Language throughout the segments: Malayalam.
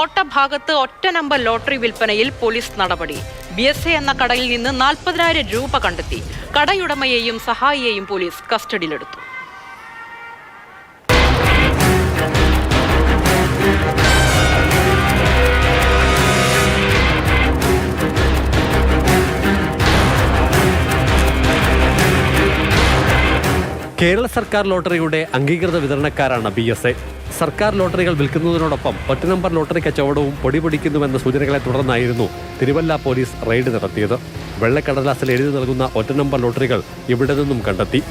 കോട്ടഭാഗത്ത് ഒറ്റ നമ്പർ ലോട്ടറി വിൽപ്പനയിൽ പോലീസ് നടപടി. BSA എന്ന കടയിൽ നിന്ന് 40,000 രൂപ കണ്ടെത്തി. കടയുടമയെയും സഹായിയെയും പോലീസ് കസ്റ്റഡിയിലെടുത്തു. കേരള സർക്കാർ ലോട്ടറിയുടെ അംഗീകൃത വിതരണക്കാരാണ് BSA. സർക്കാർ ലോട്ടറികൾ വിൽക്കുന്നതിനോടൊപ്പം ഒറ്റ നമ്പർ ലോട്ടറി കച്ചവടവും പൊടിപൊടിക്കുന്നുവെന്ന സൂചനകളെ തുടർന്നായിരുന്നു തിരുവല്ല പോലീസ് റെയ്ഡ് നടത്തിയത്. വെള്ളക്കടലാസിൽ എഴുതി നൽകുന്ന ഒറ്റ നമ്പർ ലോട്ടറികൾ ഇവിടെ നിന്നും കണ്ടെത്തി.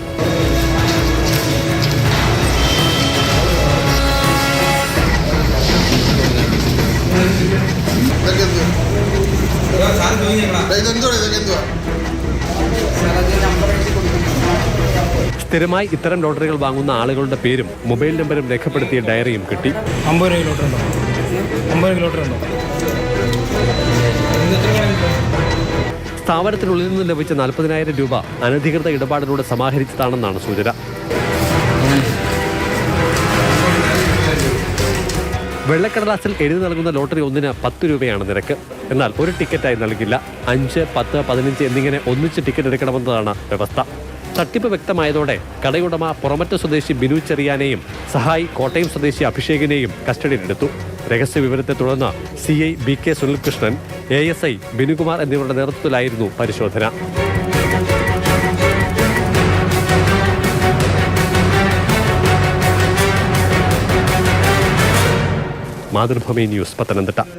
സ്ഥിരമായി ഇത്തരം ലോട്ടറികൾ വാങ്ങുന്ന ആളുകളുടെ പേരും മൊബൈൽ നമ്പരും രേഖപ്പെടുത്തിയ ഡയറിയും കിട്ടി. 50 ലോട്ടറി ഉണ്ടോ? സ്ഥാപനത്തിനുള്ളിൽ നിന്ന് ലഭിച്ച 40,000 രൂപ അനധികൃത ഇടപാടിലൂടെ സമാഹരിച്ചതാണെന്നാണ് സൂചന. വെള്ളക്കടലാസിൽ എഴുതി നൽകുന്ന ലോട്ടറി ഒന്നിന് 10 രൂപയാണ് നിരക്ക്. എന്നാൽ ഒരു ടിക്കറ്റായി നൽകില്ല. 5, 10, 15 എന്നിങ്ങനെ ഒന്നിച്ച് ടിക്കറ്റ് എടുക്കണമെന്നതാണ് വ്യവസ്ഥ. തട്ടിപ്പ് വ്യക്തമായതോടെ കടയുടമ പുറമറ്റ സ്വദേശി ബിനു ചെറിയാനെയും സഹായി കോട്ടയം സ്വദേശി അഭിഷേകിനെയും കസ്റ്റഡിയിലെടുത്തു. രഹസ്യ വിവരത്തെ തുടർന്ന് CI BK സുനിൽകൃഷ്ണൻ, ASI ബിനുകുമാർ എന്നിവരുടെ നേതൃത്വത്തിലായിരുന്നു പരിശോധന. മാതൃഭൂമി ന്യൂസ്, പത്തനംതിട്ട.